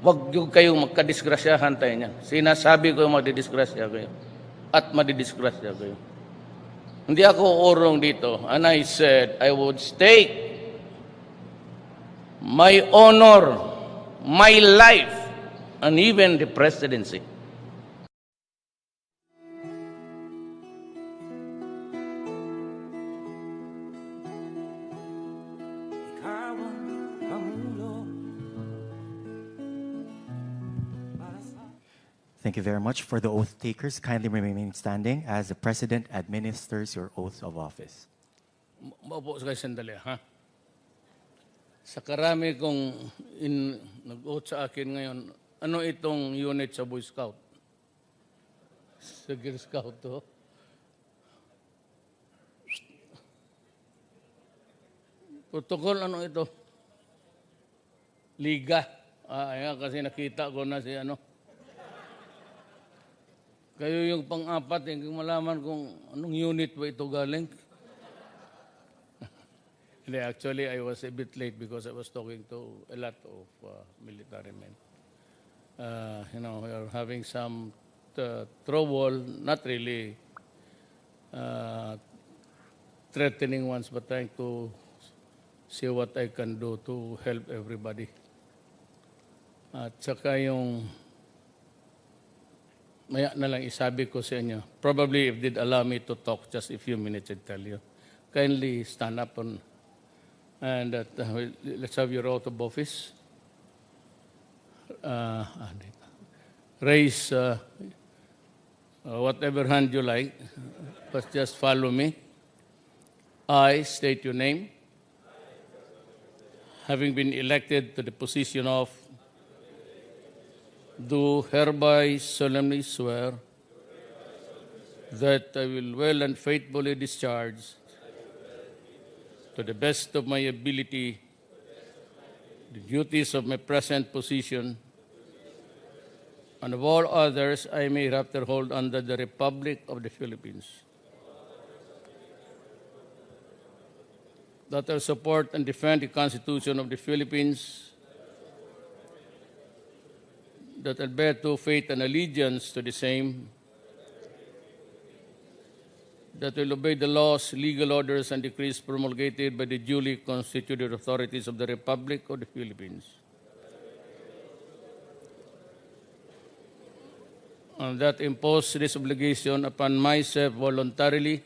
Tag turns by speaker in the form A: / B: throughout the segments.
A: Huwag yung kayong magkadisgrasyahan tayo niyan. Sinasabi ko yung madidisgrasya kayo. At madidisgrasya kayo. Hindi ako urong dito. And I said, I would stake my honor, my life, and even the presidency.
B: Thank you very much. For the oath takers, kindly remain standing as the President administers your oath of office.
A: Maupo kayo sandali, ha? Sa karami kong nag-oath sa akin ngayon, ano itong unit sa Boy Scout? Sa Girl Scout to? Protocol, ano ito? Liga. Ayan, kasi nakita ko na si ano. Kayo yung pang-apat, yung malaman kung anong unit ba ito galing. Actually, I was a bit late because I was talking to a lot of military men. We are having some trouble, not really threatening ones, but trying to see what I can do to help everybody. At saka yung maya na lang isabi ko sa inyo. Probably if they'd allow me to talk just a few minutes, I'd tell you. Kindly stand up and let's have your oath of office. Raise whatever hand you like, but just follow me. I state your name. Having been elected to the position of, do hereby solemnly swear that I will well and faithfully discharge, to the best of my ability, the duties of my present position, and of all others I may hereafter hold under the Republic of the Philippines. That I will support and defend the Constitution of the Philippines, that I bear true faith and allegiance to the same, that I will obey the laws, legal orders, and decrees promulgated by the duly constituted authorities of the Republic of the Philippines, and that I impose this obligation upon myself voluntarily,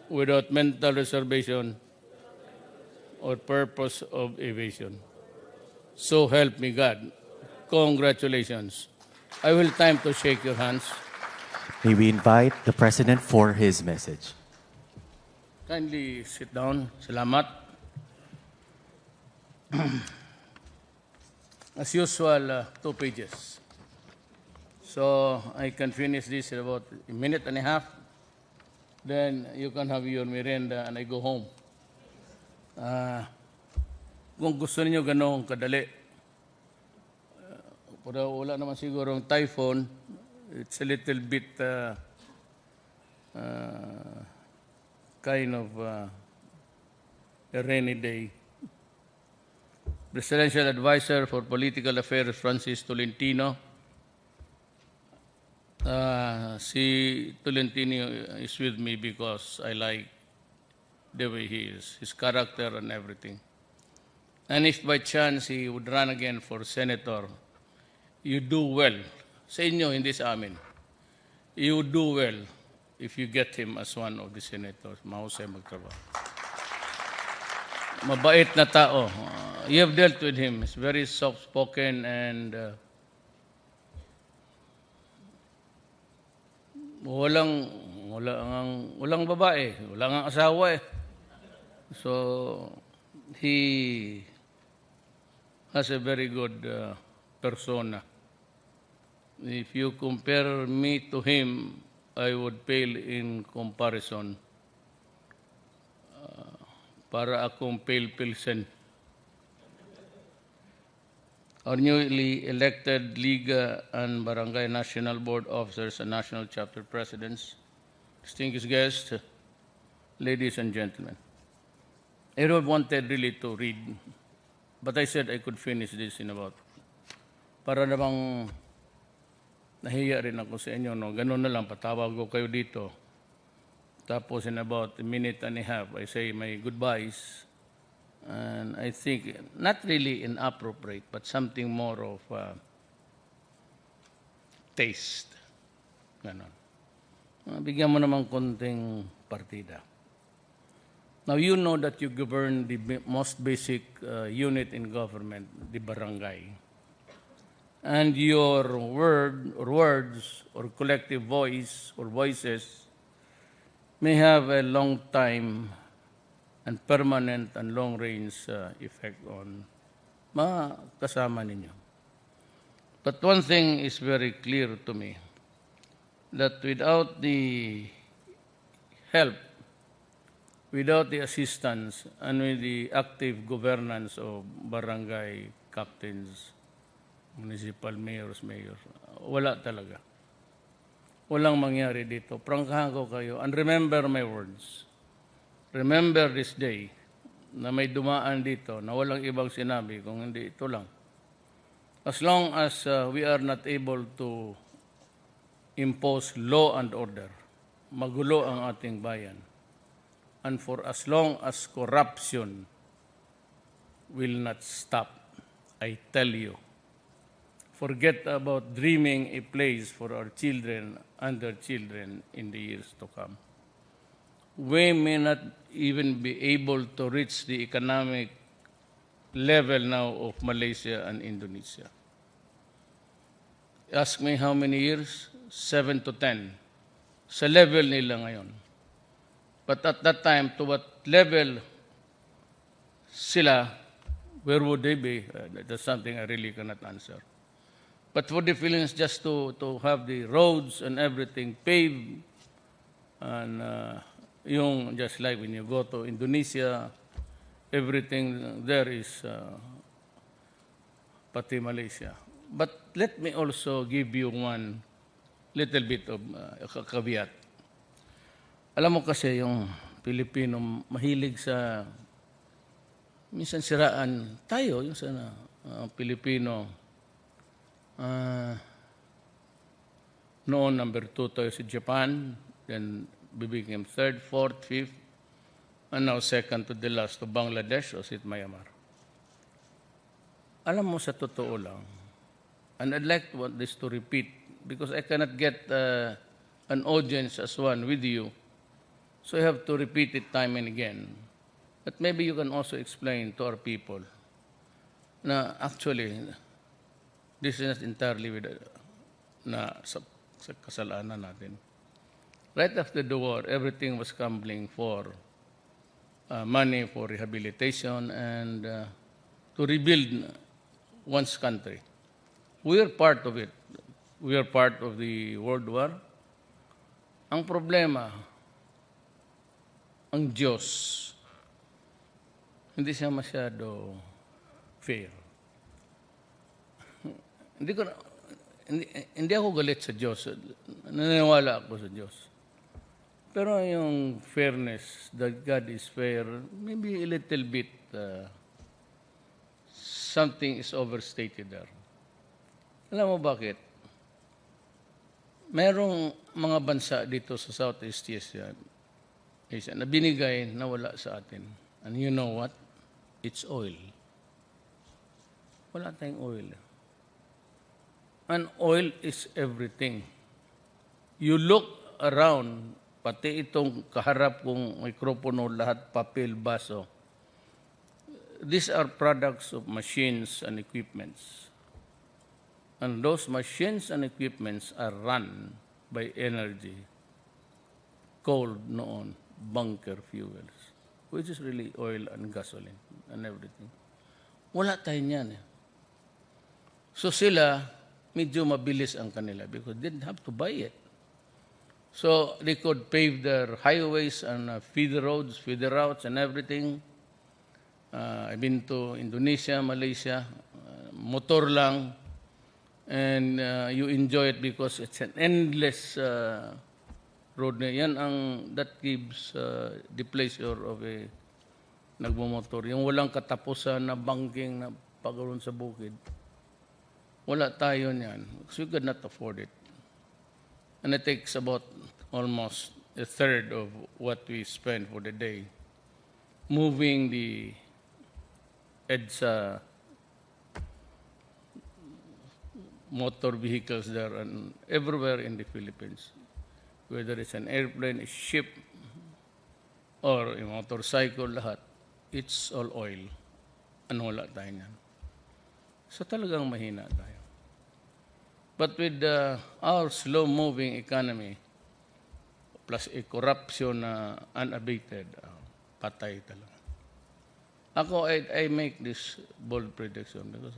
A: without mental reservation or purpose of evasion. So help me God. Congratulations. I will time to shake your hands.
B: May we invite the President for his message.
A: Kindly sit down. Salamat. As usual, 2 pages. So I can finish this in about a minute and a half. Then you can have your merienda and I go home. Kung gusto niyo ganong kadali, pero wala naman sigurong typhoon, it's a little bit kind of a rainy day. Presidential Advisor for Political Affairs, Francis Tolentino. Si Tolentino is with me because I like the way he is, his character and everything. And if by chance he would run again for senator, you do well. Sa inyo, hindi sa amin. You do well if you get him as one of the senators. Mahusay magtrabaho. Mabait na tao. You have dealt with him. He's very soft-spoken and walang babae. Walang asawa eh. So, he has a very good persona. If you compare me to him, I would pale in comparison. Para akong pale pilsen. Our newly elected Liga and Barangay National Board Officers and National Chapter Presidents, distinguished guests, ladies and gentlemen. I wanted really to read But I said I could finish this in about, para namang nahiya rin ako sa inyo, no? Ganun na lang, patawag ko kayo dito. Tapos in about a minute and a half, I say my goodbyes. And I think, not really inappropriate, but something more of taste. Ganon. Bigyan mo naman konting partida. Now, you know that you govern the most basic unit in government, the barangay. And your word or words or collective voice or voices may have a long time and permanent and long-range effect on mga kasama ninyo. But one thing is very clear to me, that without the help, without the assistance, and with the active governance of barangay captains, municipal mayors, wala talaga. Walang mangyari dito. Prangkahan ko kayo. And remember my words. Remember this day na may dumaan dito na walang ibang sinabi kung hindi ito lang. As long as we are not able to impose law and order, magulo ang ating bayan. And for as long as corruption will not stop, I tell you, forget about dreaming a place for our children and their children in the years to come. We may not even be able to reach the economic level now of Malaysia and Indonesia. Ask me how many years? 7 to 10. Sa level nila ngayon. But at that time, to what level sila, where would they be? That's something I really cannot answer. But for the Philippines, just to have the roads and everything paved, and yung just like when you go to Indonesia, everything there is pati Malaysia. But let me also give you one little bit of caveat. Alam mo kasi yung Pilipino mahilig sa minsan siraan tayo, yung sa Pilipino noon number 2 tayo si Japan, then we became 3rd, 4th, 5th, and now 2nd to the last to Bangladesh o si Myanmar. Alam mo sa totoo lang, and I'd like to want this to repeat because I cannot get an audience as one with you. So I have to repeat it time and again. But maybe you can also explain to our people na actually, this is not entirely with sa kasalanan natin. Right after the war, everything was scrambling for money for rehabilitation and to rebuild one's country. We are part of it. We are part of the World War. Ang problema, ang Diyos, hindi siya masyado fair. Hindi ako galit sa Diyos. Naniniwala ako sa Diyos. Pero yung fairness, that God is fair, maybe a little bit, something is overstated there. Alam mo bakit? Merong mga bansa dito sa Southeast Asia na binigay na wala sa atin. And you know what? It's oil. Wala tayong oil. And oil is everything. You look around, pati itong kaharap kong mikropono, lahat papel, baso. These are products of machines and equipments. And those machines and equipments are run by energy, coal noon, bunker fuels, which is really oil and gasoline and everything. Wala tayo niyan. So sila, medyo mabilis ang kanila because they didn't have to buy it. So they could pave their highways and feeder roads, feeder routes and everything. I've been to Indonesia, Malaysia, motor lang, and you enjoy it because it's an endless road na yan that gives the pleasure of a nagmumotor. Yung walang katapusan na banking na pagkaroon sa bukid. Wala tayo niyan. Because we could not afford it. And it takes about almost a third of what we spend for the day moving the EDSA motor vehicles there and everywhere in the Philippines. Whether it's an airplane, a ship, or a motorcycle, lahat, it's all oil. Ano wala tayo niyan. So talagang mahina tayo. But with our slow-moving economy, plus a corruption na unabated, patay talaga. Ako, I make this bold prediction because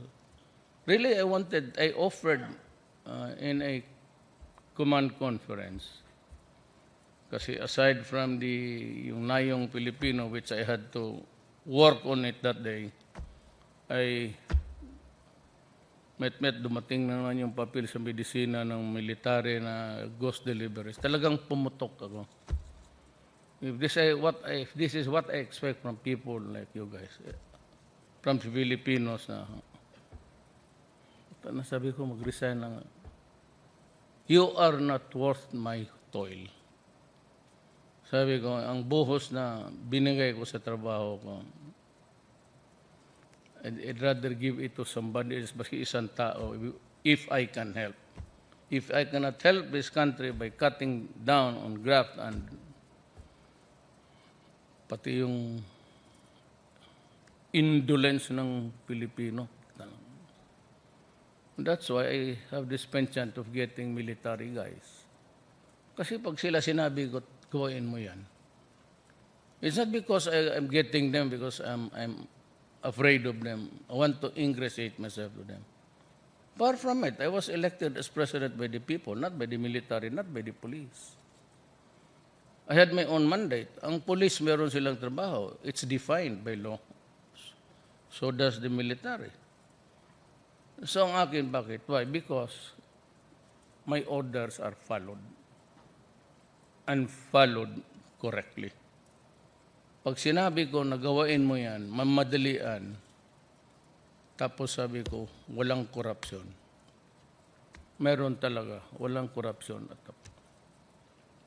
A: really I offered in a command conference. Kasi aside from yung Nayong Filipino, which I had to work on it that day, ay met dumating na naman yung papel sa medisina ng military na ghost deliveries. Talagang pumutok ako. If this is what I expect from people like you guys, from Filipinos na sabi ko mag-resign na, you are not worth my toil. Sabi ko, ang buhos na binigay ko sa trabaho ko, I'd rather give it to somebody else, basta isang tao, if I can help. If I cannot help this country by cutting down on graft and pati yung indolence ng Pilipino. That's why I have this penchant of getting military guys. Kasi pag sila sinabi ko, gawain mo yan. It's not because I'm getting them because I'm afraid of them. I want to ingratiate myself to them. Far from it. I was elected as president by the people, not by the military, not by the police. I had my own mandate. Ang police, meron silang trabaho. It's defined by law. So does the military. So ang akin, bakit? Why? Because my orders are followed. And followed correctly. Pag sinabi ko na gawain mo yan, mamadalian, tapos sabi ko, walang korupsyon. Meron talaga, walang korupsyon.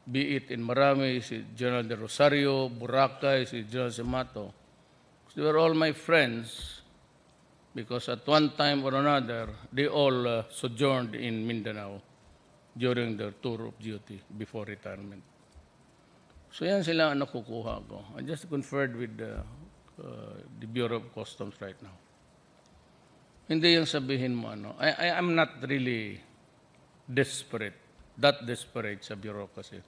A: Be it in Marami, si General de Rosario, Boracay, si General Simato. They were all my friends because at one time or another, they all sojourned in Mindanao during their tour of duty before retirement. So yan sila ang nakukuha ko. I just conferred with the Bureau of Customs right now. Hindi yung sabihin mo I am not really desperate, that desperate sa bureaucracy.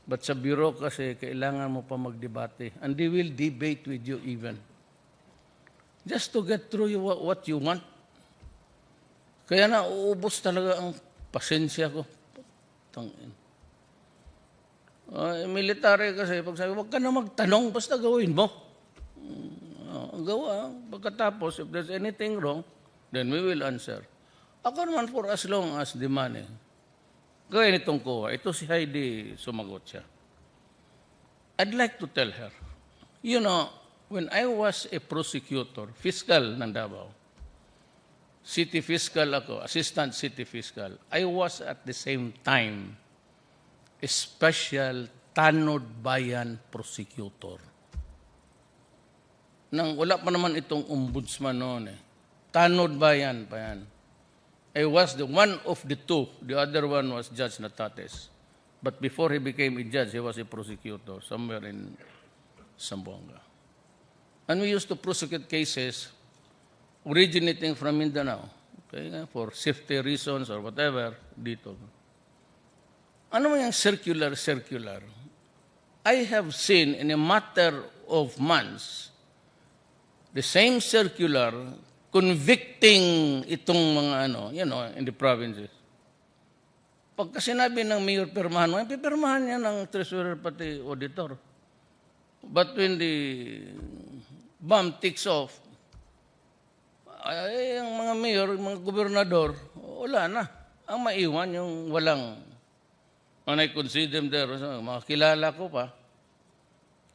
A: But sa bureaucracy, kailangan mo pa magdebate. And they will debate with you even. Just to get through what you want. Kaya na, uubos talaga ang pasensya ko. Tangin. Military kasi, pag sabi, huwag ka na magtanong, basta gawin mo. Gawa. Pagkatapos, if there's anything wrong, then we will answer. Ako naman for as long as the money. Gaya nitong COA, ito si Heidi, sumagot siya. I'd like to tell her, you know, when I was a prosecutor, fiscal ng Davao, city fiscal ako, assistant city fiscal, I was at the same time a special tanod bayan prosecutor. Nang wala pa naman itong ombudsman noon Tanod bayan pa yan. I was the one of the two. The other one was Judge Natates. But before he became a judge, he was a prosecutor somewhere in Zamboanga. And we used to prosecute cases originating from Mindanao, okay, for safety reasons or whatever, dito. Ano mo yung circular? I have seen in a matter of months, the same circular convicting itong mga in the provinces. Pagka sinabi ng mayor pirmahan mo, pipirmahan niya ng treasurer pati auditor. But when the bomb ticks off, ay, ang mga mayor, mga gobernador, wala na. Ang maiwan yung walang, when I consider them there, mga kilala ko pa,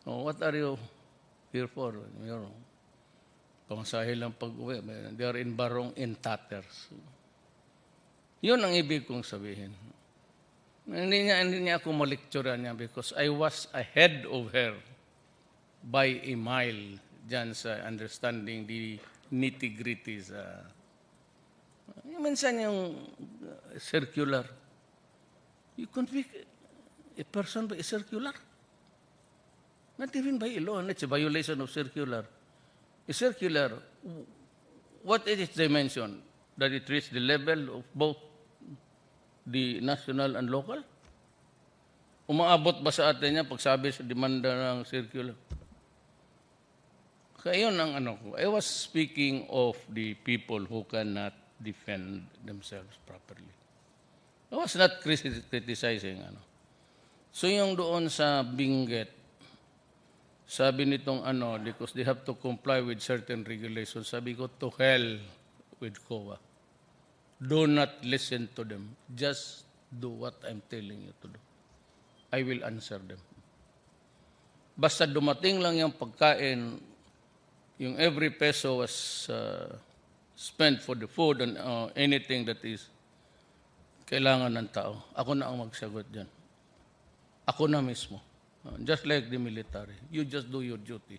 A: what are you here for, pamasahe lang pag-uwi. They are in Barong in tatters. Yun ang ibig kong sabihin. Hindi niya ako malikturan niya because I was ahead of her by a mile dyan sa understanding the nitty-gritty sa... minsan yung circular. You convict a person by a circular. Not even by a law. It's a violation of circular. A circular, what is its dimension? That it reach the level of both the national and local? Umaabot ba sa atin niya pagsabi sa demanda ng circular? Kaya yun ang ano ko. I was speaking of the people who cannot defend themselves properly. I was not criticizing. So yung doon sa Benguet, sabi nitong because they have to comply with certain regulations, sabi ko, to hell with COA. Do not listen to them. Just do what I'm telling you to do. I will answer them. Basta dumating lang yung pagkain, yung every peso was spent for the food and anything that is kailangan ng tao. Ako na ang magsagot dyan. Ako na mismo. Just like the military. You just do your duty.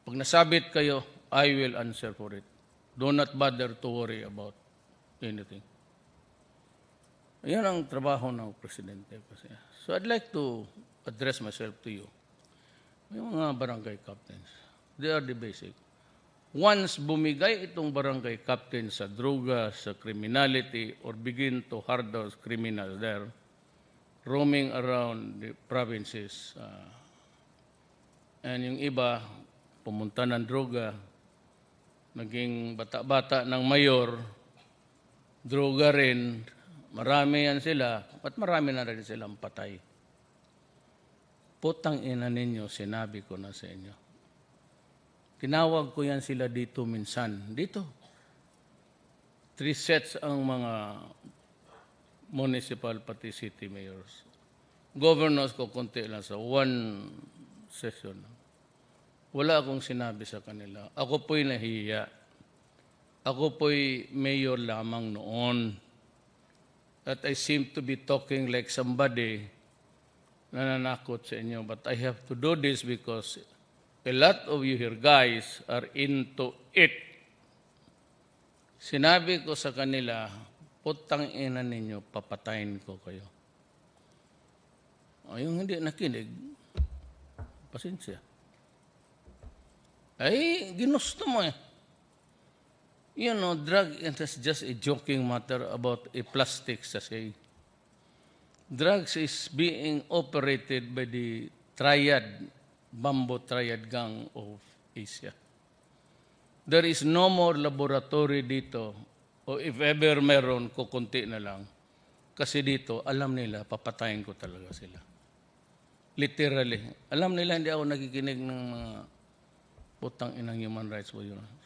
A: Pag nasabit kayo, I will answer for it. Do not bother to worry about anything. Yan ang trabaho ng presidente. So I'd like to address myself to you. Yung mga barangay captains, they are the basic. Once bumigay itong barangay captain sa droga, sa criminality, or begin to hardhouse criminals there, roaming around the provinces, and yung iba, pumunta ng droga, naging bata-bata ng mayor, droga rin, marami yan sila, at marami na rin silang patay. Putang ina ninyo, sinabi ko na sa inyo. Tinawag ko yan sila dito minsan. Dito. 3 sets ang mga municipal pati city mayors. Governors ko konti lang sa 1 session. Wala akong sinabi sa kanila. Ako po'y nahiya. Ako po'y mayor lamang noon. At I seem to be talking like somebody na nanakot sa inyo. But I have to do this because a lot of you here guys are into it. Sinabi ko sa kanila, putang ina ninyo, papatayin ko kayo. Yung hindi nakinig, pasensya. Ay, ginusto mo eh. You know, drug is just a joking matter about a plastic sachet. Drugs is being operated by the Bamboo Triad Gang of Asia. There is no more laboratory dito, o if ever meron, kukunti na lang. Kasi dito, alam nila, papatayin ko talaga sila. Literally. Alam nila, hindi ako nakikinig ng mga putang inang human rights violations.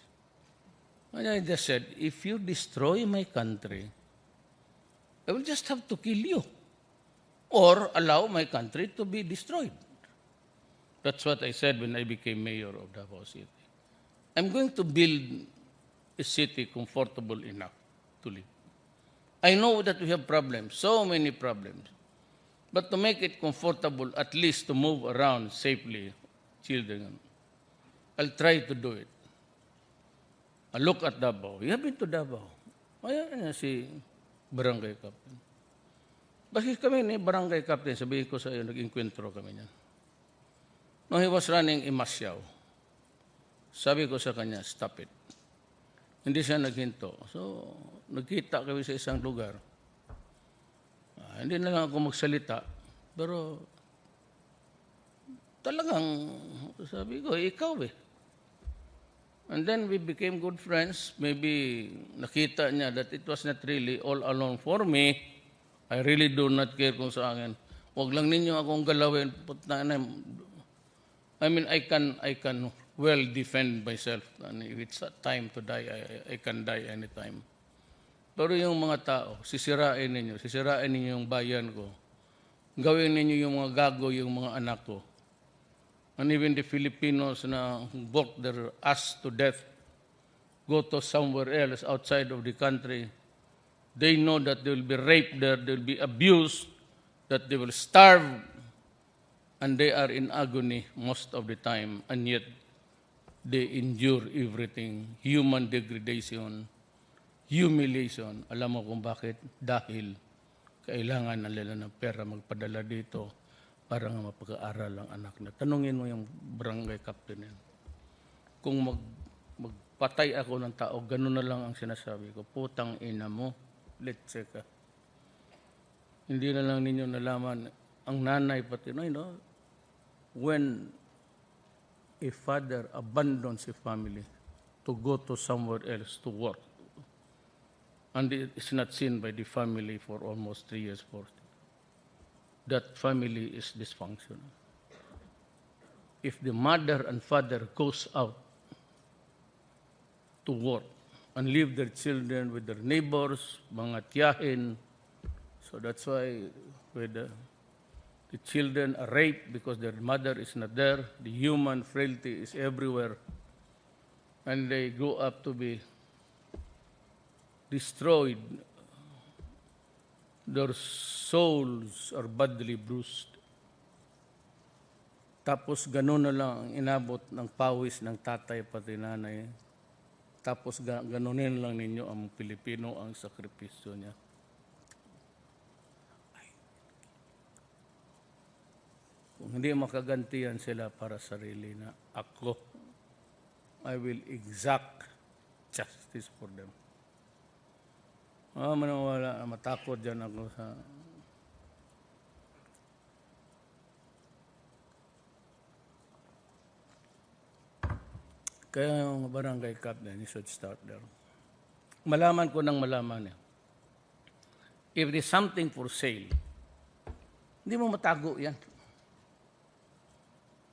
A: I just said, if you destroy my country, I will just have to kill you or allow my country to be destroyed. That's what I said when I became mayor of Davao City. I'm going to build a city comfortable enough to live. I know that we have problems, so many problems. But to make it comfortable, at least to move around safely, children, I'll try to do it. I look at Davao. You have been to Davao. Ayan si barangay captain. Bakit kami ni barangay captain, sabihin ko sa iyo, nag-inkwentro kami niyan. No, he was running a masyaw. Sabi ko sa kanya, stop it. Hindi siya naghinto. So, nagkita kami sa isang lugar. Hindi na lang ako magsalita. Pero, talagang, sabi ko, ikaw eh. And then we became good friends. Maybe nakita niya that it was not really all alone for me. I really do not care kung sa akin. Huwag lang ninyo akong galawin. I mean, I can well defend myself. And if it's time to die, I can die anytime. Pero yung mga tao, sisirain ninyo yung bayan ko. Gawin ninyo yung mga gago, yung mga anak ko. And even the Filipinos na work their ass to death, go to somewhere else outside of the country, they know that they will be raped there, they will be abused, that they will starve, and they are in agony most of the time, and yet they endure everything, human degradation, humiliation. Alam mo kung bakit? Dahil kailangan nila ng pera magpadala dito para nga mapag-aaral ang anak na. Tanungin mo yung barangay captain yan. Kung magpatay ako ng tao, gano'n na lang ang sinasabi ko. Putang ina mo, let's check ka. Hindi na lang ninyo nalaman, ang nanay pati, no, you know, when a father abandons a family to go to somewhere else to work, and it is not seen by the family for almost 3 years, 4 years, that family is dysfunctional. If the mother and father goes out to work and leave their children with their neighbors, mga tiyahin, so that's why with the children are raped because their mother is not there, the human frailty is everywhere, and they grow up to be destroyed. Their souls are badly bruised. Tapos gano'n na lang ang inabot ng pawis ng tatay pati nanay. Tapos ganonin lang ninyo ang Pilipino ang sakripisyo niya. Kung hindi makagantihan sila para sarili na ako, I will exact justice for them. Manawala, matakot dyan ako sa... Kaya yung barangay captain, you should start there. Malaman ko ng malaman. If there's something for sale, hindi mo matago yan.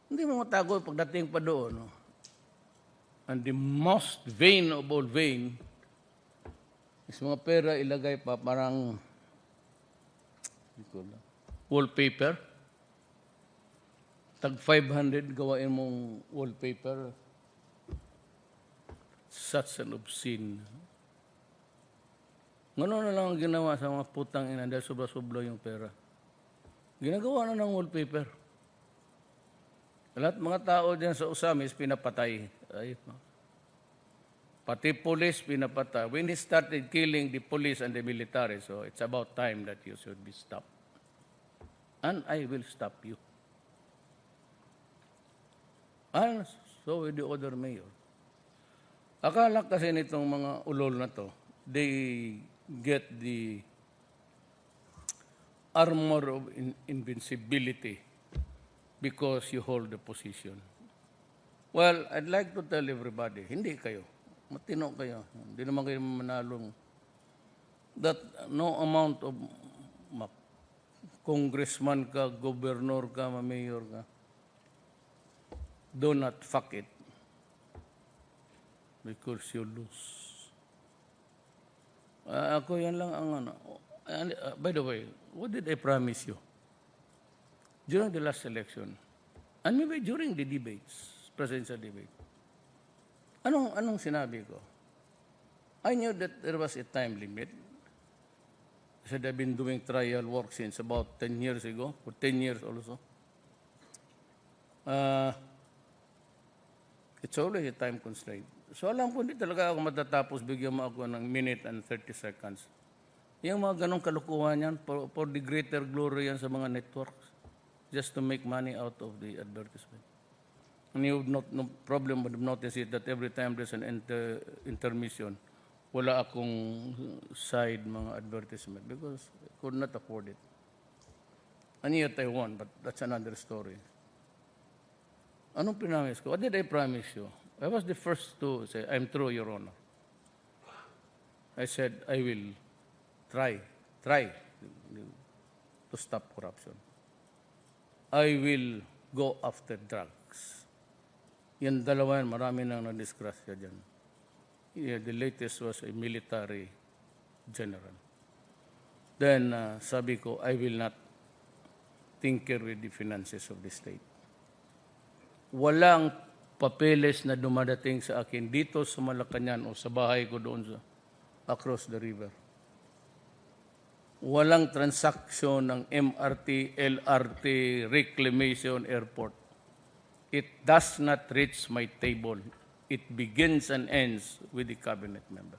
A: Hindi mo matago pagdating pa doon. No? And the most vain of all vain is mga pera ilagay pa parang wallpaper. Tag 500 gawain mong wallpaper. Such an obscene. Gano'n na lang ang ginawa sa mga putang ina dahil sobra-sobra yung pera. Ginagawa na ng wallpaper. Lahat mga tao dyan sa Usamis, pinapatay. Ay, pati police, pinapatay. When he started killing the police and the military, so it's about time that you should be stopped. And I will stop you. And so with the other mayor. Akala kasi nitong mga ulol na to, they get the armor of invincibility because you hold the position. Well, I'd like to tell everybody, hindi kayo. Matino kayo. Hindi naman kayo manalong. That no amount of congressman ka, governor ka, mayor ka, do not fuck it. Because you lose. Ako yan lang ang ano. And, by the way, what did I promise you? During the last election, and maybe during the debates, presidential debate, anong sinabi ko? I knew that there was a time limit. I said I've been doing trial work since about 10 years ago, for 10 years also. It's always a time constraint. So alam ko, hindi talaga ako matatapos, bigyan mo ako ng minute and 30 seconds. Yung mga ganong kalukuhan yan, for the greater glory yan sa mga networks, just to make money out of the advertisement. And you would no problem would notice it that every time there's an intermission, wala akong side mga advertisement because I could not afford it. And yet I won, but that's another story. Anong pinamis ko? What did I promise you? I was the first to say, I'm true, Your Honor. I said, I will try to stop corruption. I will go after drugs. Yan dalawa yan, marami nang na-disgrasya dyan. Yeah, the latest was a military general. Then, sabi ko, I will not tinker with the finances of the state. walang papeles na dumadating sa akin dito sa Malacañang o sa bahay ko doon sa across the river. Walang transaksyon ng MRT, LRT, reclamation, airport. It does not reach my table. It begins and ends with the cabinet member.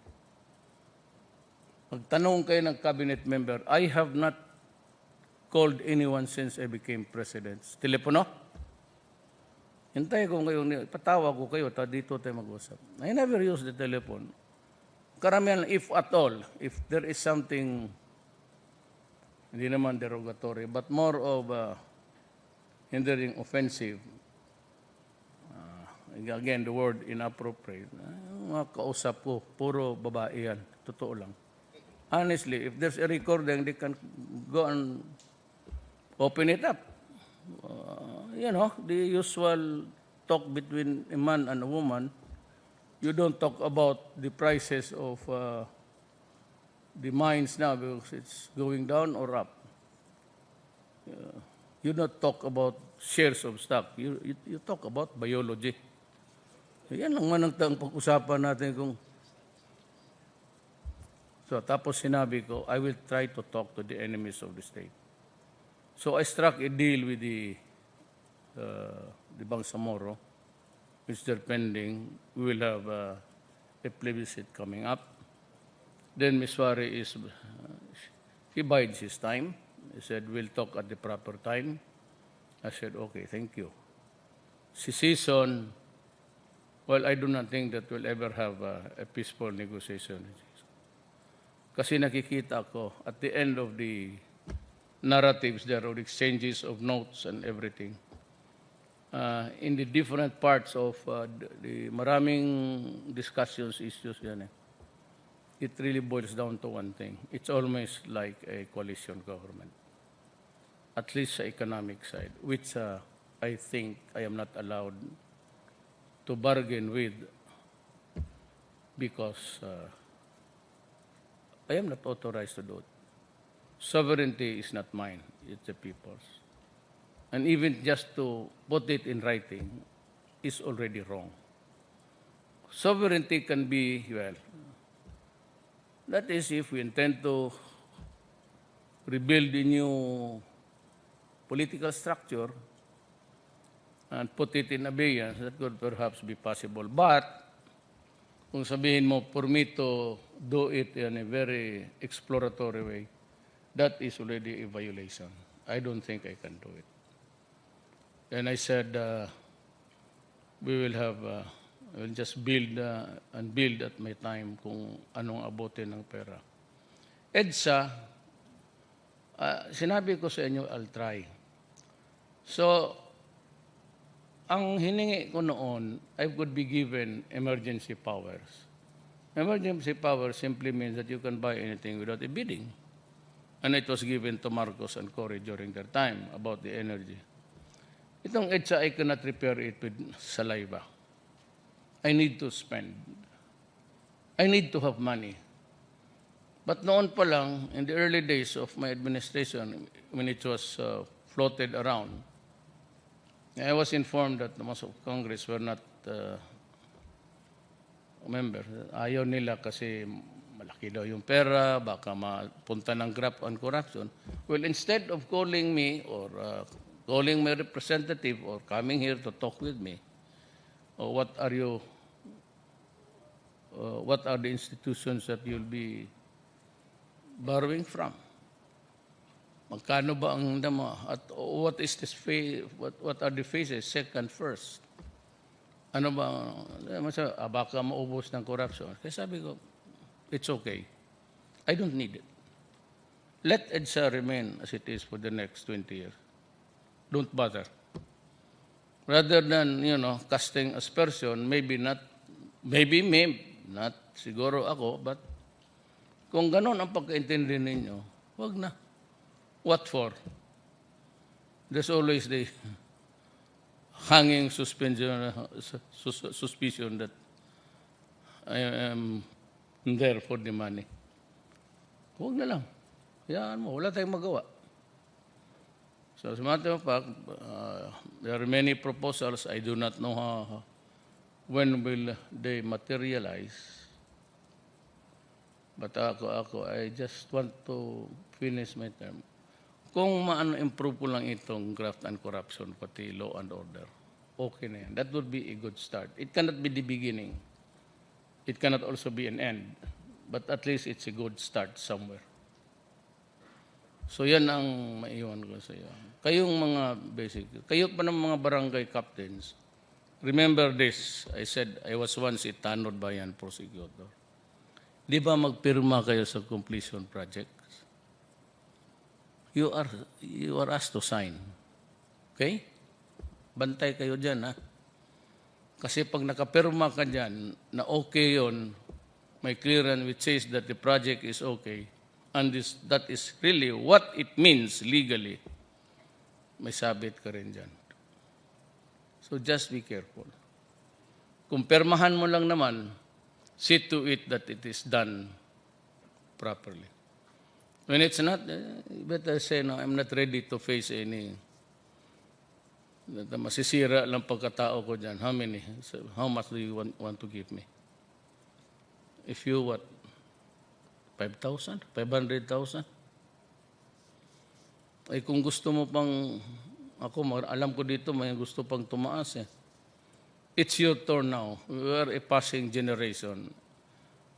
A: Magtanong kayo ng cabinet member, I have not called anyone since I became president. Telepono? Hintay ko ngayon, patawag ko kayo, dito tayo mag-usap. I never use the telephone. Karamihan, if at all, if there is something, hindi naman derogatory, but more of hindering offensive, again, the word inappropriate, mga kausap ko, puro babae yan. Totoo lang. Honestly, if there's a recording, they can go and open it up. The usual talk between a man and a woman, you don't talk about the prices of the mines now because it's going down or up. You don't talk about shares of stock. You talk about biology. Yan lang man ang pag-usapan natin kung... So, tapos sinabi ko, I will try to talk to the enemies of the state. So, I struck a deal with the Bangsamoro, which they're pending. We will have a plebiscite coming up. Then Ms. Wari he bides his time. He said, we'll talk at the proper time. I said, okay, thank you. Si Season, well, I do not think that we'll ever have a peaceful negotiation. Kasi nakikita ko, at the end of the narratives there, or exchanges of notes and everything, in the different parts of the maraming discussions, issues yan it really boils down to one thing. It's almost like a coalition government, at least sa economic side, which I think I am not allowed to bargain with because I am not authorized to do it. Sovereignty is not mine, it's the people's. And even just to put it in writing is already wrong. Sovereignty can be, well, that is if we intend to rebuild a new political structure and put it in abeyance, that could perhaps be possible. But kung sabihin mo, for me to do it in a very exploratory way, that is already a violation. I don't think I can do it. And I said, we'll just build and build at my time kung anong abutin ng pera. EDSA, sinabi ko sa inyo, I'll try. So, ang hiningi ko noon, I would be given emergency powers. Emergency powers simply means that you can buy anything without a bidding. And it was given to Marcos and Cory during their time about the energy. Itong EDSA, I cannot repair it with saliva. I need to spend. I need to have money. But noon pa lang, in the early days of my administration, when it was floated around, I was informed that most of Congress were not members. Ayaw nila kasi malaki daw yung pera, baka mapunta ng graft on corruption. Well, instead of calling me or calling my representative or coming here to talk with me, what are the institutions that you'll be borrowing from? Magkano ba ang dama? At what is this phase? What are the phases? Second, first. Ano ba? Baka maubos ng corruption. Kaya sabi ko, it's okay. I don't need it. Let EDSA remain as it is for the next 20 years. Don't bother. Rather than, casting aspersion, maybe not, siguro ako, but kung ganon ang pagkaintindi ninyo, wag na. What for? There's always the hanging suspicion that I am there for the money. Huwag na lang. Hayaan mo, wala tayong magawa. So as a matter of fact, there are many proposals. I do not know when will they materialize. But I just want to finish my term. Kung maano-improve ko lang itong graft and corruption, pati law and order, okay na yan. That would be a good start. It cannot be the beginning. It cannot also be an end. But at least it's a good start somewhere. So yan ang maiwan ko sa iyo. Kayong mga basic, kayo pa ng mga barangay captains, remember this, I said I was once a tanod bayan prosecutor. Di ba magpirma kayo sa completion projects? You are asked to sign. Okay? Bantay kayo dyan, ha? Kasi pag nakapirma ka dyan, na okay yon, may clearance which says that the project is okay, and that is really what it means legally, may sabit ka rin dyan. So just be careful. Kung permahan mo lang naman, see to it that it is done properly. When it's not, better say, no, I'm not ready to face any. Masisira lang pagkatao ko dyan. How many? So how much do you want to give me? If you what? 5,000? 500,000? Ay kung gusto mo pang, alam ko dito may gusto pang tumaas eh. It's your turn now. We are a passing generation.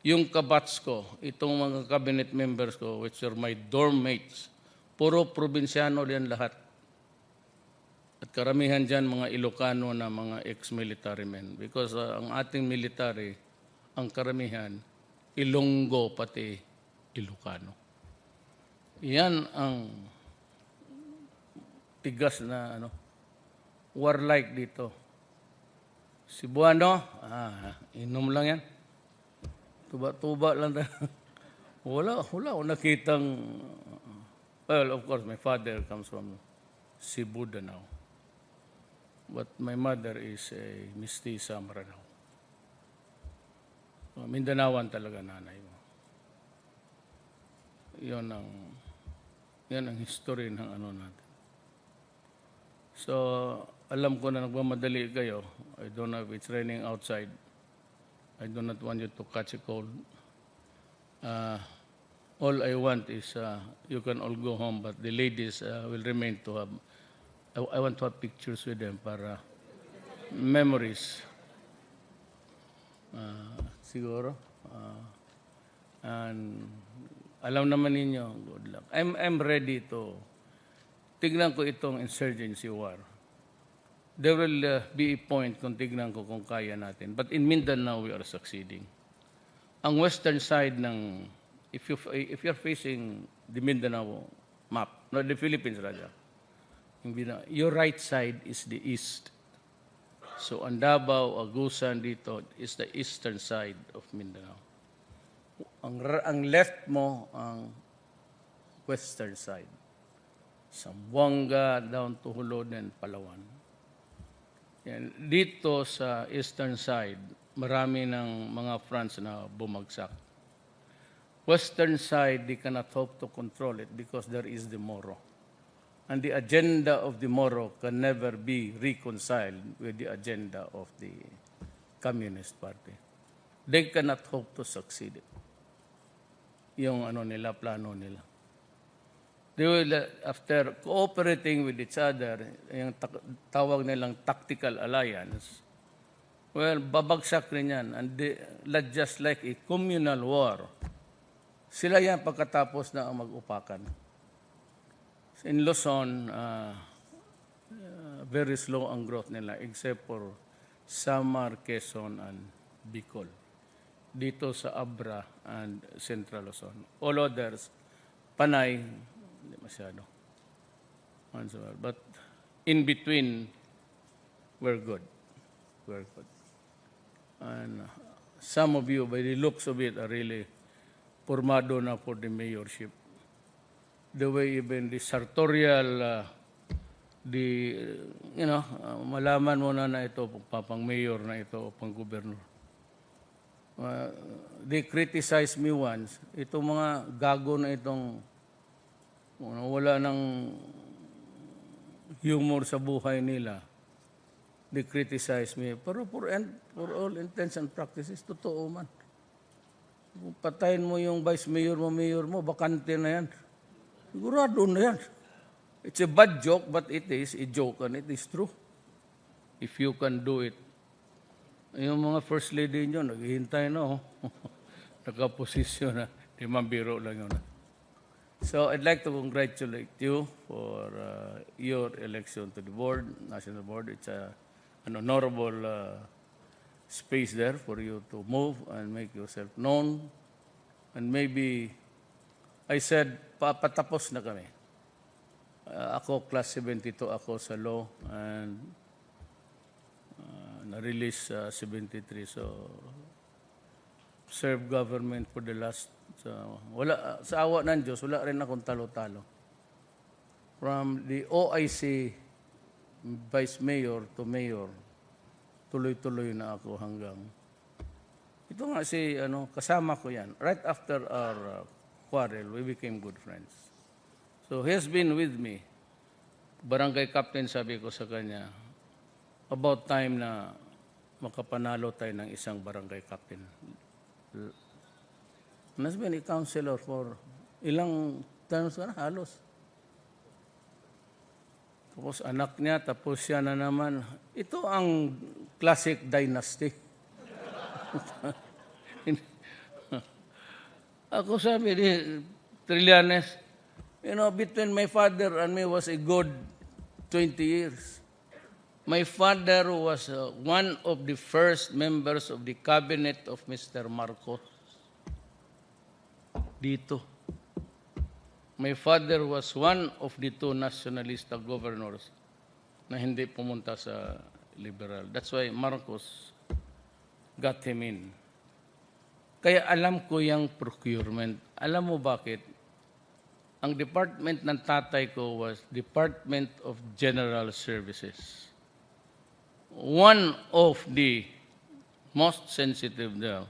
A: Yung kabats ko, itong mga cabinet members ko, which are my dorm mates, puro probinsyano yan lahat. At karamihan dyan mga Ilocano na mga ex-military men. Because ang ating military, ang karamihan, Ilonggo pati Ilocano. Yan ang tigas na warlike dito. Cebuano, inom lang yan. Tuba-tuba lang. Wala ako nakitang, well, of course, my father comes from Cebu, Danao. But my mother is a mestiza Maranao. Mindanawan talaga nanay mo. Yan ang history ng natin. So, alam ko na nagmamadali kayo. I don't know if it's raining outside. I do not want you to catch a cold. All I want is you can all go home, but the ladies will remain to have. I want to have pictures with them para memories. Siguro. And alam naman ninyo, good luck. I'm ready to. Tignan ko itong insurgency war. There will be a point kung tignan ko kung kaya natin. But in Mindanao, we are succeeding. Ang western side ng, if you're facing the Mindanao map, no, the Philippines rather, your right side is the east. So ang Davao, Agusan dito is the eastern side of Mindanao. Ang left mo, ang western side. Zamboanga down to Hulod and Palawan. Yan. Dito sa eastern side, marami ng mga fronts na bumagsak. Western side, they cannot hope to control it because there is the Moro. And the agenda of the Moro can never be reconciled with the agenda of the Communist Party. They cannot hope to succeed it. Yung plano nila. They will, after cooperating with each other, yung tawag nilang tactical alliance, well, babagsak rin yan. And just like a communal war, sila yan pagkatapos na mag-upakan. In Luzon, very slow ang growth nila, except for Samar, Quezon, and Bicol. Dito sa Abra and Central Luzon. All others, Panay, hindi masyado. But in between, we're good. We're good. And some of you, by the looks of it, are really formado na for the mayorship. The way even the sartorial, malaman mo na ito, pang mayor na ito, o pang gobernur. They criticized me once. Itong mga gago na itong wala nang humor sa buhay nila. They criticize me. Pero for all intents and practices, totoo man. Kung patayin mo yung vice mayor mo, bakante na yan. Sigurado na yan. It's a bad joke, but it is a joke and it is true. If you can do it. Yung mga first lady nyo, naghihintay na, oh. Nakaposisyon na. Di man biro lang yun. So I'd like to congratulate you for your election to the board, national board. It's an honorable space there for you to move and make yourself known. And maybe, I said, patapos na kami. Ako, class 72 ako sa law, and na-release 73. So, serve government for the last, wala, sa awa ng Diyos, wala rin akong talo-talo. From the OIC vice mayor to mayor, tuloy-tuloy na ako hanggang. Ito nga si, kasama ko yan. Right after our quarrel, we became good friends. So he has been with me. Barangay captain, sabi ko sa kanya, about time na makapanalo tayo ng isang barangay captain. And has been a counselor for ilang tanos na halos. Tapos anak niya, tapos siya na naman. Ito ang classic dynasty. Ako sabi ni Trillanes, between my father and me was a good 20 years. My father was one of the first members of the cabinet of Mr. Marcos. Dito. My father was one of the two nationalista governors na hindi pumunta sa liberal. That's why Marcos got him in. Kaya alam ko yung procurement. Alam mo bakit? Ang department ng tatay ko was Department of General Services. One of the most sensitive there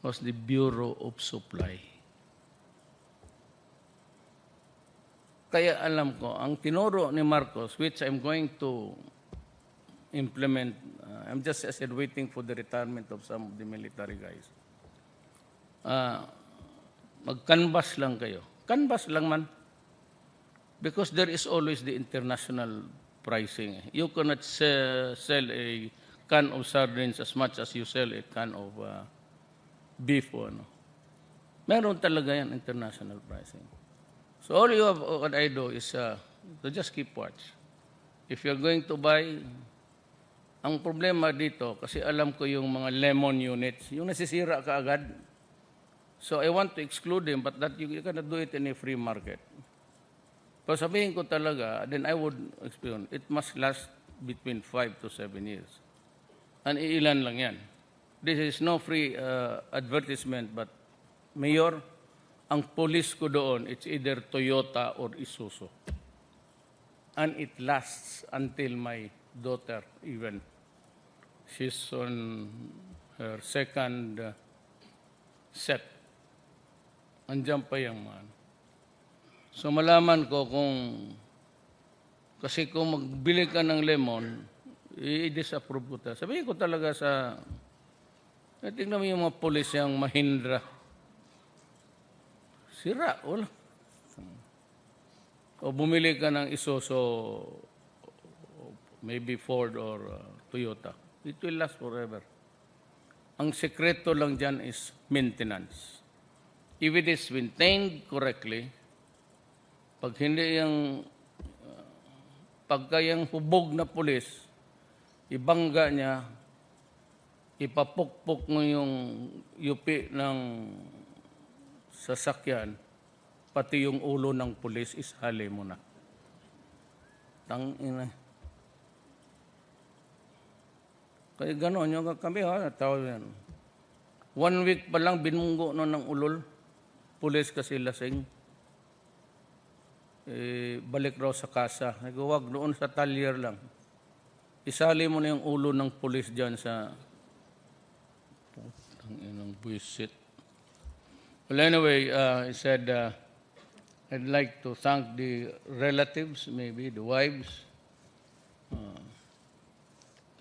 A: was the Bureau of Supply. Kaya alam ko, ang tinuro ni Marcos, which I'm going to implement, I'm just, as I said, waiting for the retirement of some of the military guys. Mag-canvas lang kayo. Canvas lang man. Because there is always the international pricing. You cannot sell a can of sardines as much as you sell a can of beef. Meron talaga yan, international pricing. So all you have, what I do is to just keep watch. If you're going to buy, ang problema dito, kasi alam ko yung mga lemon units, yung nasisira ka agad. So I want to exclude them, but that you cannot do it in a free market. So sabihin ko talaga, then I would explain, it must last between 5 to 7 years. And iilan lang yan. This is no free advertisement, but Mayor, ang police ko doon, it's either Toyota or Isuzu. And it lasts until my daughter even. She's on her second set. Andiyan pa yung man. So malaman ko kasi kung magbili ka ng lemon, i-disapprove ko ta. Sabihin ko talaga tingnan mo yung mga police yung Mahindra. Sira, wala. O bumili ka ng Isuzu, maybe Ford or Toyota. It will last forever. Ang sekreto lang dyan is maintenance. If it is maintained correctly, pag hindi pagka yung hubog na pulis, ibangga niya, ipapukpok mo yung yupi ng sasakyan, pati yung ulo ng pulis, ishali mo na. Tangina. Kaya gano'n yung kami, tawag yan. 1 week pa lang, binunggo no ng ulol. Pulis kasi lasing. Balik raw sa kasa. Nagawag doon sa talyer lang. Isali mo na yung ulo ng pulis dyan sa tangina ng buisit. Well, anyway, he said, I'd like to thank the relatives, maybe the wives.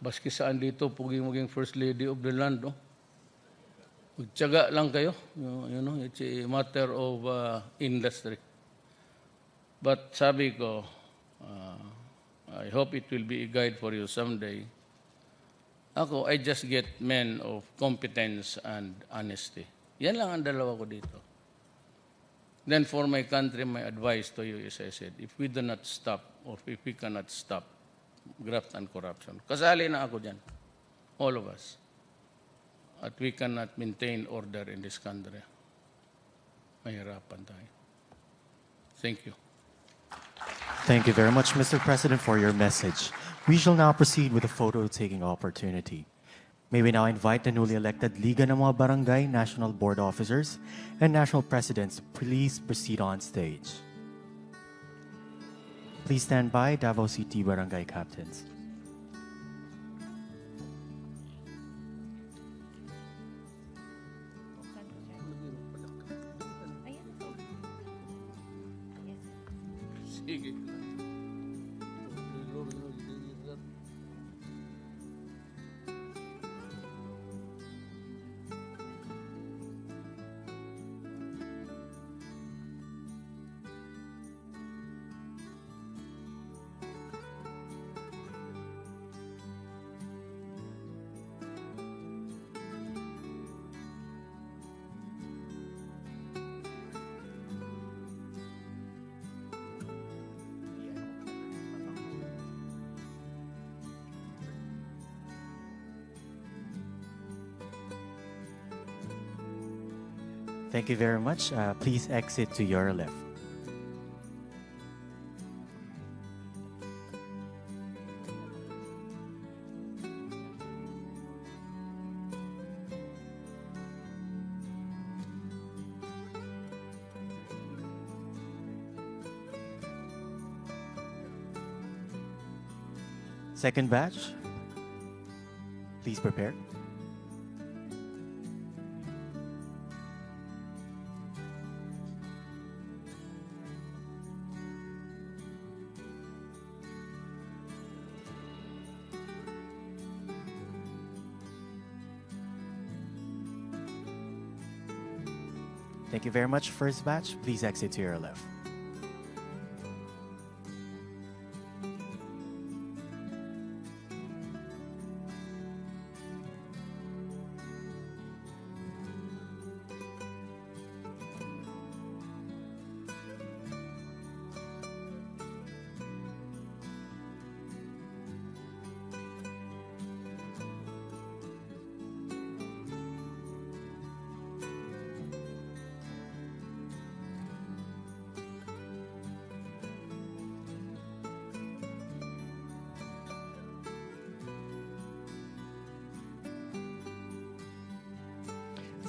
A: Baski saan dito, maging First Lady of the land, no? Magtiyaga lang kayo. You know, it's a matter of industry. But sabi ko, I hope it will be a guide for you someday. Ako, I just get men of competence and honesty. Yan lang ang dalawa ko dito. Then for my country, my advice to you is, I said, if we do not stop, or if we cannot stop graft and corruption, kasali na ako dyan, all of us, at we cannot maintain order in this country, mahirapan tayo. Thank you.
B: Thank you very much, Mr. President, for your message. We shall now proceed with the photo-taking opportunity. May we now invite the newly elected Liga ng mga Barangay National Board Officers and National Presidents to please proceed on stage. Please stand by, Davao City Barangay Captains.
A: Sige.
B: Thank you very much. Please exit to your left. Second batch, please prepare. Thank you very much. First batch, please exit to your left.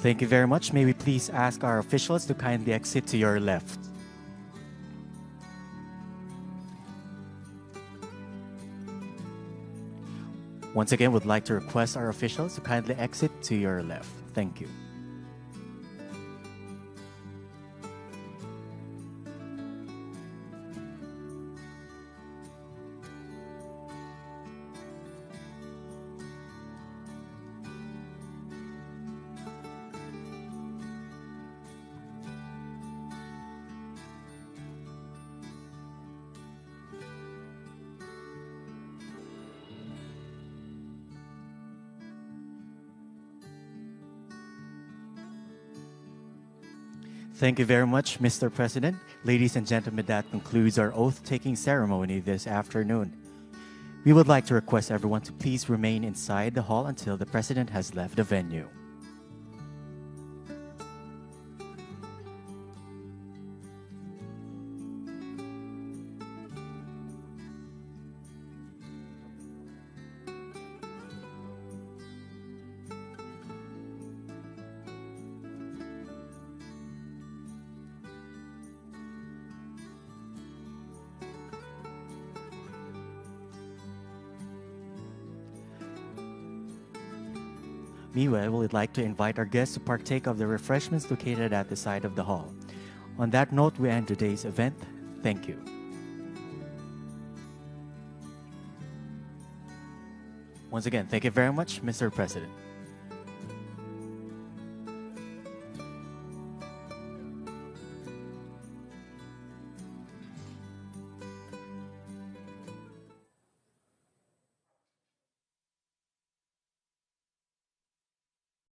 B: Thank you very much. May we please ask our officials to kindly exit to your left. Once again, would like to request our officials to kindly exit to your left. Thank you. Thank you very much, Mr. President. Ladies and gentlemen, that concludes our oath-taking ceremony this afternoon. We would like to request everyone to please remain inside the hall until the President has left the venue. Meanwhile, we would like to invite our guests to partake of the refreshments located at the side of the hall. On that note, we end today's event. Thank you. Once again, thank you very much, Mr. President.